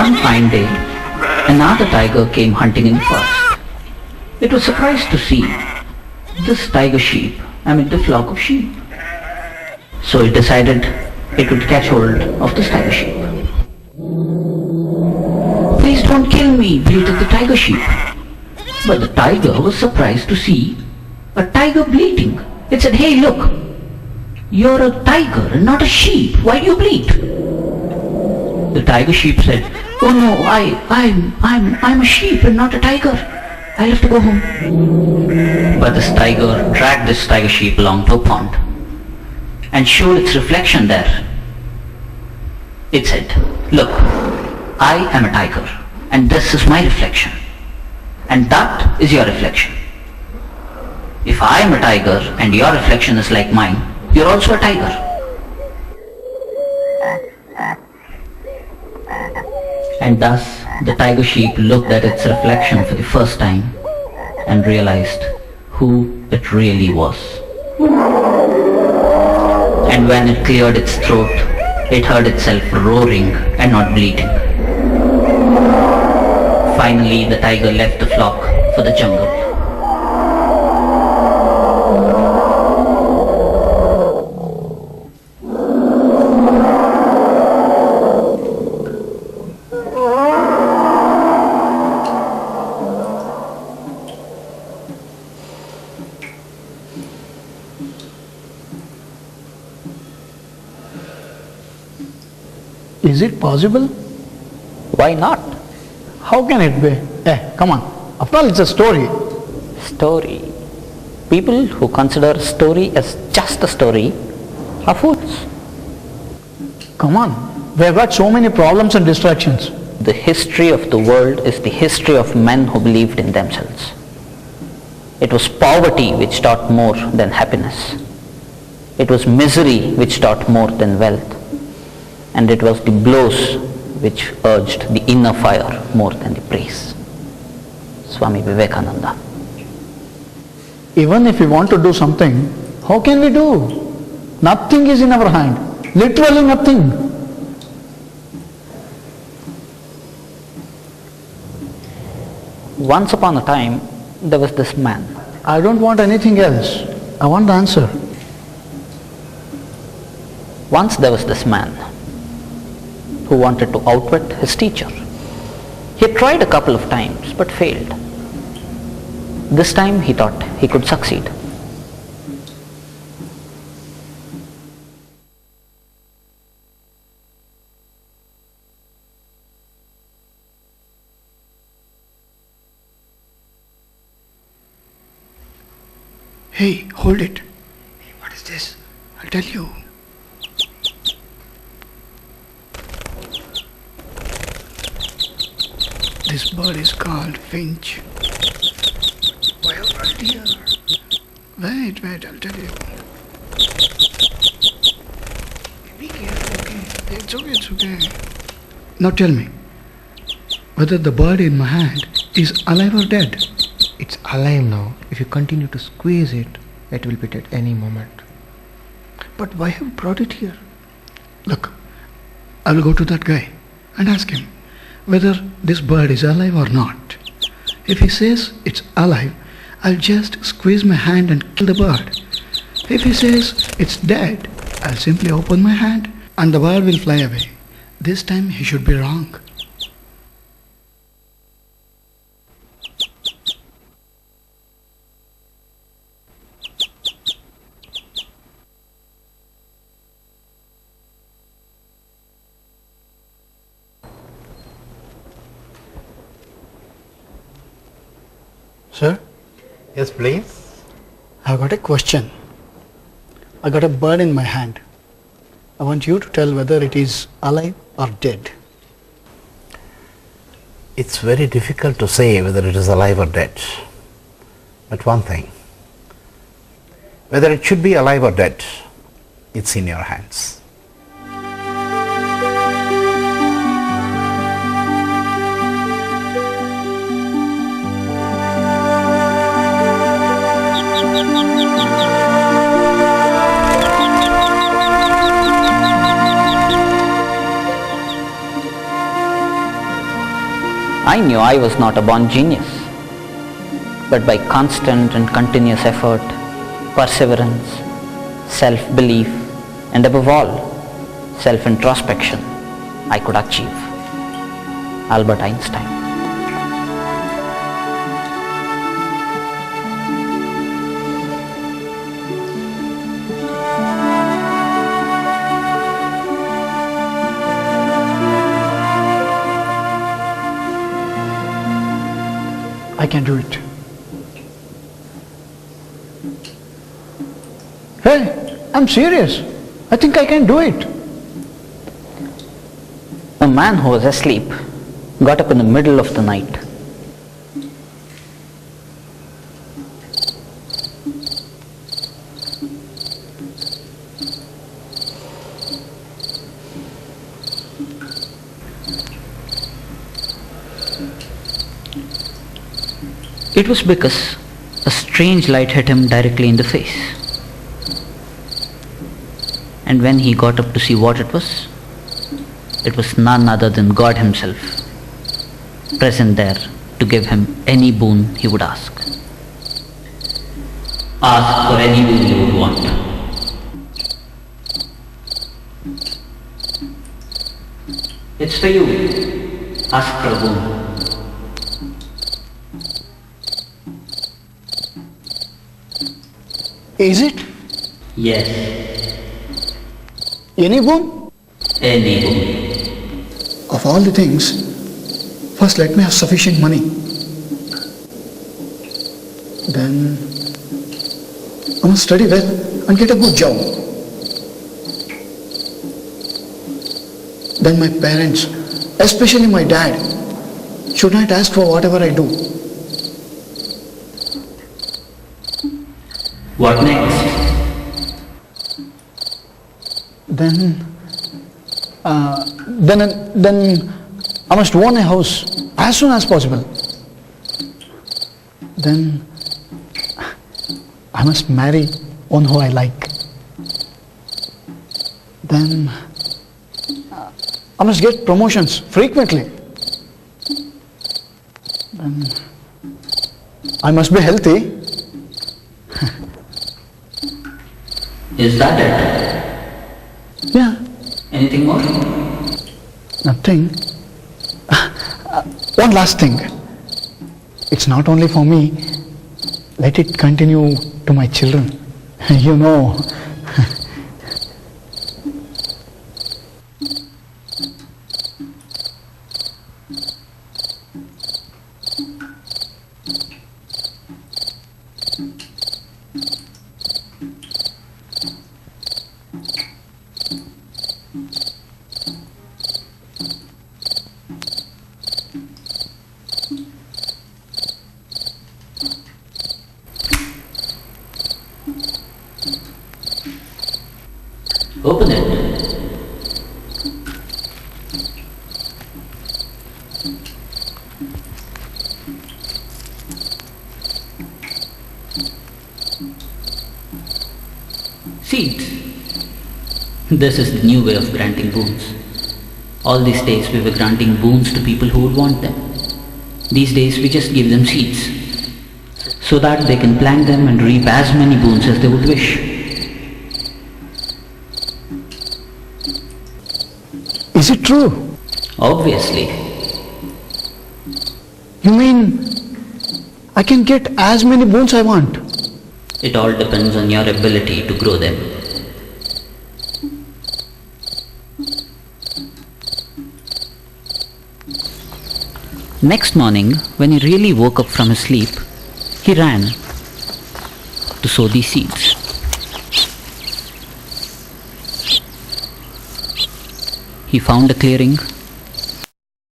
One fine day, another tiger came hunting in the forest. It was surprised to see this tiger sheep amid the flock of sheep. So it decided it would catch hold of this tiger sheep. "Please don't kill me," bleated the tiger sheep. But the tiger was surprised to see a tiger bleating. It said, "Hey, look, you're a tiger and not a sheep. Why do you bleat?" The tiger sheep said, "Oh no, I'm a sheep and not a tiger. I'll have to go home." But this tiger dragged this tiger sheep along to a pond and showed its reflection there. It said, "Look, I am a tiger and this is my reflection. And that is your reflection. If I am a tiger and your reflection is like mine, you're also a tiger." And thus the tiger sheep looked at its reflection for the first time and realized who it really was. And when it cleared its throat, it heard itself roaring and not bleating. Finally, the tiger left the flock for the jungle. Is it possible? Why not? How can it be? Come on. After all, it's a story. Story. People who consider story as just a story are fools. Come on. We have got so many problems and distractions. The history of the world is the history of men who believed in themselves. It was poverty which taught more than happiness. It was misery which taught more than wealth. And it was the blows which urged the inner fire more than the praise. Swami Vivekananda. Even if we want to do something, how can we do? Nothing is in our hand. Literally nothing. Once upon a time, there was this man. I don't want anything else. I want the answer. Once there was this man who wanted to outwit his teacher. He had tried a couple of times but failed. This time he thought he could succeed. Hey, hold it. What is this? I'll tell you. This bird is called finch. Why are right here? Wait, I'll tell you. Be careful, okay? It's okay. Now tell me, whether the bird in my hand is alive or dead? It's alive now. If you continue to squeeze it, it will be dead any moment. But why have you brought it here? Look, I will go to that guy and ask him whether this bird is alive or not. If he says it's alive, I'll just squeeze my hand and kill the bird. If he says it's dead, I'll simply open my hand and the bird will fly away. This time he should be wrong. Sir? Yes, please. I've got a question. I got a bird in my hand. I want you to tell whether it is alive or dead. It's very difficult to say whether it is alive or dead. But one thing, whether it should be alive or dead, it's in your hands. I knew I was not a born genius, but by constant and continuous effort, perseverance, self-belief, and above all, self-introspection, I could achieve. Albert Einstein. I can do it. Hey, I'm serious. I think I can do it. A man who was asleep got up in the middle of the night. It was because a strange light hit him directly in the face. And when he got up to see what it was none other than God himself, present there to give him any boon he would ask. Ask for any boon you would want. It's for you. Ask for a boon. Is it? Yes, Any boon? any boon. Of all the things, first let me have sufficient money. Then I must study well and get a good job. Then my parents, especially my dad, should not ask for whatever I do. What next? Then I must own a house as soon as possible. Then I must marry one who I like. Then I must get promotions frequently. Then I must be healthy. Is that it? Yeah, Anything more? nothing. One last thing. It's not only for me. Let it continue to my children. You know. Open it. Seeds. This is the new way of granting boons. All these days we were granting boons to people who would want them. These days we just give them seeds, so that they can plant them and reap as many boons as they would wish. Is it true? Obviously. You mean I can get as many boons I want? It all depends on your ability to grow them. Next morning, when he really woke up from his sleep, he ran to sow these seeds. He found a clearing